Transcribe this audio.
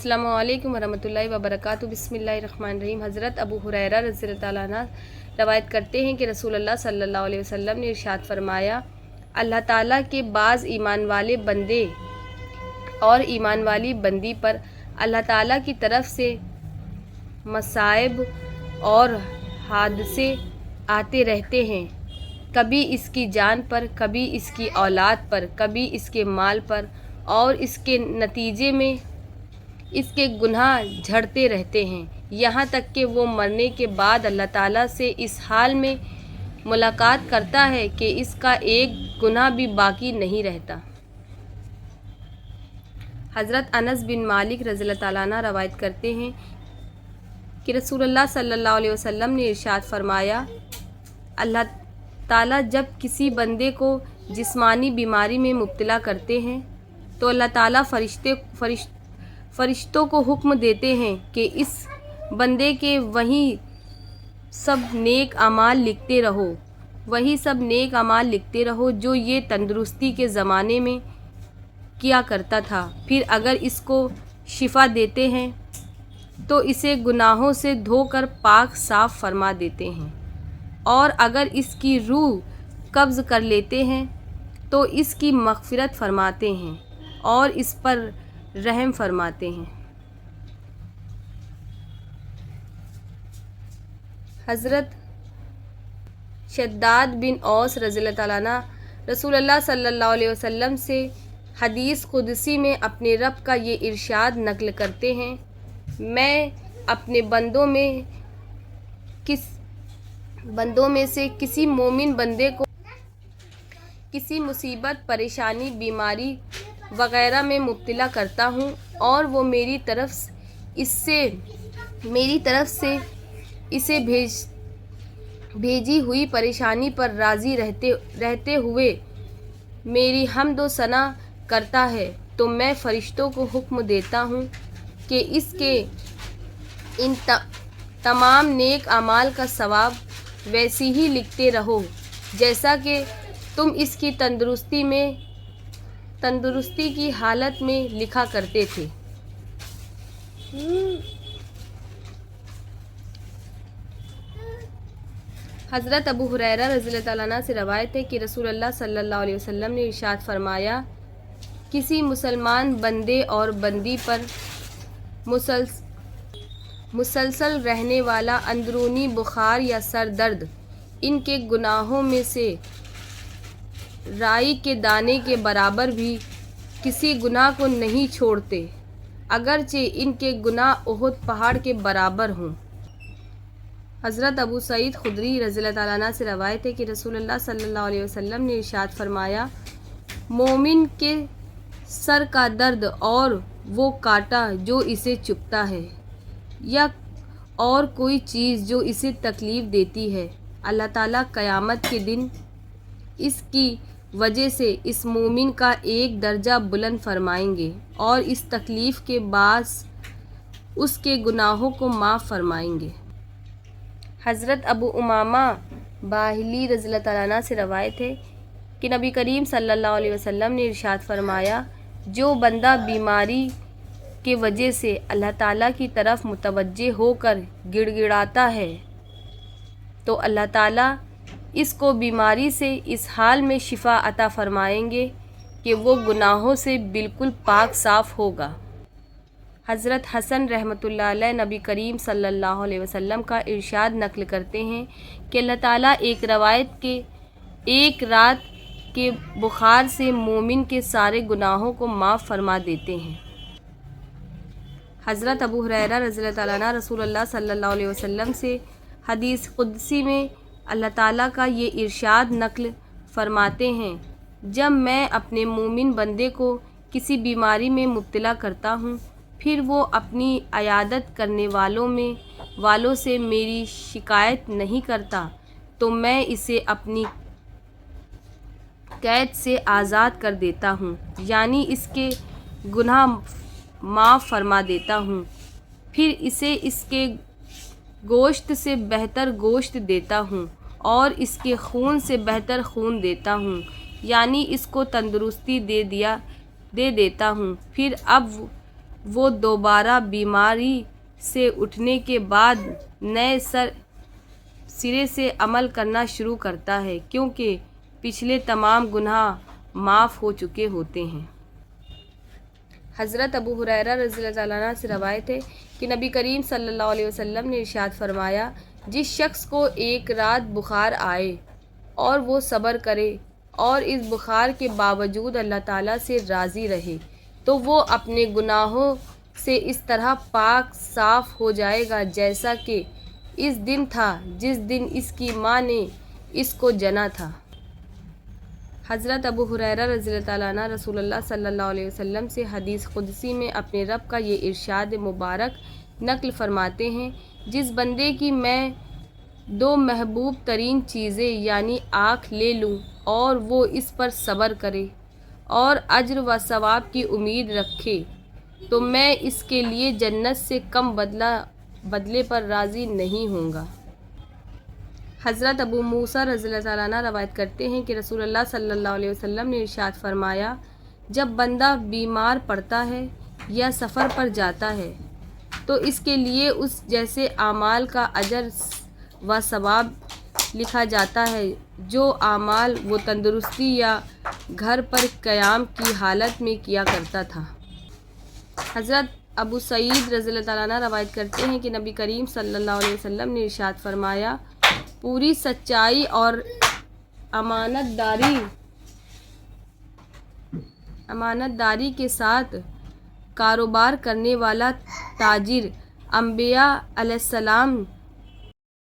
अस्सलाम वालेकुम वरहमतुल्लाहि वबरकातुहू। बिस्मिल्लाहिर्रहमानिर्रहीम। हज़रत अबू हुरैरा रज़ियल्लाहु अन्हु रवायत करते हैं कि रसूलुल्लाह सल्लल्लाहु अलैहि वसल्लम ने इरशाद फरमाया, अल्लाह ताला के बाज़ ईमान वाले बंदे और ईमान वाली बंदी पर अल्लाह ताला की तरफ से मसाइब और हादसे आते रहते हैं, कभी इसकी जान पर, कभी इसकी औलाद पर, कभी इसके माल पर, और इसके नतीजे में इसके गुनाह झड़ते रहते हैं, यहाँ तक कि वो मरने के बाद अल्लाह ताला से इस हाल में मुलाकात करता है कि इसका एक गुनाह भी बाकी नहीं रहता। हज़रत अनस बिन मालिक रज़ियल्लाहु ताला अन्हु रवायत करते हैं कि रसूलुल्लाह सल्लल्लाहु अलैहि वसल्लम ने इरशाद फरमाया, अल्लाह ताला जब किसी बंदे को जिस्मानी बीमारी में मुब्तला करते हैं तो अल्लाह ताला फरिश्तों को हुक्म देते हैं कि इस बंदे के वही सब नेक अमाल लिखते रहो, वही सब नेक अमाल लिखते रहो जो ये तंदुरुस्ती के ज़माने में किया करता था। फिर अगर इसको शिफा देते हैं तो इसे गुनाहों से धोकर पाक साफ़ फरमा देते हैं, और अगर इसकी रूह कब्ज़ कर लेते हैं तो इसकी मग़फ़िरत फरमाते हैं और इस पर रहम फरमाते हैं। हज़रत शद्दाद बिन औस रज़ियल्लाहु ताला अन्हु रसूलुल्लाह सल्लल्लाहु अलैहि वसल्लम से हदीस कुदसी में अपने रब का ये इरशाद नक़ल करते हैं, मैं अपने बंदों में से किसी मोमिन बंदे को किसी मुसीबत, परेशानी, बीमारी वग़ैरह में मुब्तला करता हूँ और वो मेरी तरफ से इसे भेजी हुई परेशानी पर राज़ी रहते हुए मेरी हम्द व सना करता है, तो मैं फ़रिश्तों को हुक्म देता हूँ कि इसके इन तमाम नेक अमाल का सवाब वैसे ही लिखते रहो जैसा कि तुम इसकी तंदुरुस्ती की हालत में लिखा करते थे। हज़रत अबू हुरैरा रज़ियल्लाहु अन्हु से रवायत है कि रसूलुल्लाह सल्लल्लाहु अलैहि वसल्लम ने इरशाद फरमाया, किसी मुसलमान बंदे और बंदी पर मुसलसल रहने वाला अंदरूनी बुखार या सर दर्द इनके गुनाहों में से राई के दाने के बराबर भी किसी गुनाह को नहीं छोड़ते, अगरचे इनके गुनाह उहद पहाड़ के बराबर हों। हज़रत अबू सईद खुदरी रज़ियल्लाहु ताला अन्हु से रवायत है कि रसूलुल्लाह सल्लल्लाहु अलैहि वसल्लम ने इरशाद फरमाया, मोमिन के सर का दर्द और वो कांटा जो इसे चुभता है या और कोई चीज़ जो इसे तकलीफ़ देती है, अल्लाह ताला क़यामत के दिन इसकी वजह से इस मोमिन का एक दर्जा बुलंद फरमाएंगे और इस तकलीफ़ के बास उसके गुनाहों को माफ़ फरमाएंगे। हज़रत अबू उमामा बाहिली रज़ियल्लाहु ताला अन्हु से रवायत है कि नबी करीम सल्लल्लाहु अलैहि वसल्लम ने इरशाद फरमाया, जो बंदा बीमारी के वजह से अल्लाह ताला की तरफ मुतवज्जे होकर गिड़गिड़ाता है तो अल्लाह ताला इसको बीमारी से इस हाल में शिफा अता फरमाएंगे कि वो गुनाहों से बिल्कुल पाक साफ़ होगा। हज़रत हसन रहमतुल्लाह अलैह नबी करीम सल्लल्लाहु अलैहि वसल्लम का इरशाद नक़ल करते हैं कि अल्लाह ताला एक रात के बुखार से मोमिन के सारे गुनाहों को माफ़ फरमा देते हैं। हज़रत अबू हुरैरा रज़ियल्लाहु ताला अन्हु रसूलुल्लाह सल्लल्लाहु अलैहि वसल्लम से हदीस कुदसी में अल्लाह ताला का ये इरशाद नक़ल फरमाते हैं, जब मैं अपने मोमिन बंदे को किसी बीमारी में मुब्तला करता हूँ, फिर वो अपनी अयादत करने वालों से मेरी शिकायत नहीं करता, तो मैं इसे अपनी कैद से आज़ाद कर देता हूँ, यानी इसके गुनाह माफ़ फरमा देता हूँ। फिर इसे इसके गोश्त से बेहतर गोश्त देता हूँ और इसके खून से बेहतर खून देता हूँ, यानी इसको तंदुरुस्ती दे देता हूँ। फिर अब وہ دوبارہ بیماری سے اٹھنے کے بعد نئے سرے سے عمل کرنا شروع کرتا ہے، کیونکہ پچھلے تمام گناہ معاف ہو چکے ہوتے ہیں۔ حضرت ابو ہریرہ رضی اللہ تعالیٰ عنہ سے روایت ہے کہ نبی کریم صلی اللہ علیہ وسلم نے ارشاد فرمایا، جس شخص کو ایک رات بخار آئے اور وہ صبر کرے اور اس بخار کے باوجود اللہ تعالیٰ سے راضی رہے تو وہ اپنے گناہوں سے اس طرح پاک صاف ہو جائے گا جیسا کہ اس دن تھا جس دن اس کی ماں نے اس کو جنا تھا۔ حضرت ابو ہریرہ رضی اللہ تعالیٰ عنہ رسول اللہ صلی اللہ علیہ وسلم سے حدیث قدسی میں اپنے رب کا یہ ارشاد مبارک نقل فرماتے ہیں، جس بندے کی میں دو محبوب ترین چیزیں یعنی آنکھ لے لوں اور وہ اس پر صبر کرے اور اجر و ثواب کی امید رکھے تو میں اس کے لیے جنت سے کم بدلے پر راضی نہیں ہوں گا۔ حضرت ابو موسیٰ رضی اللہ تعالیٰ عنہ روایت کرتے ہیں کہ رسول اللہ صلی اللہ علیہ وسلم نے ارشاد فرمایا، جب بندہ بیمار پڑتا ہے یا سفر پر جاتا ہے تو اس کے لیے اس جیسے اعمال کا اجر و ثواب لکھا جاتا ہے جو اعمال وہ تندرستی یا گھر پر قیام کی حالت میں کیا کرتا تھا۔ حضرت ابو سعید رضی اللہ تعالیٰ عنہ روایت کرتے ہیں کہ نبی کریم صلی اللہ علیہ وسلم نے ارشاد فرمایا، پوری سچائی اور امانت داری کے ساتھ کاروبار کرنے والا تاجر انبیاء علیہ السلام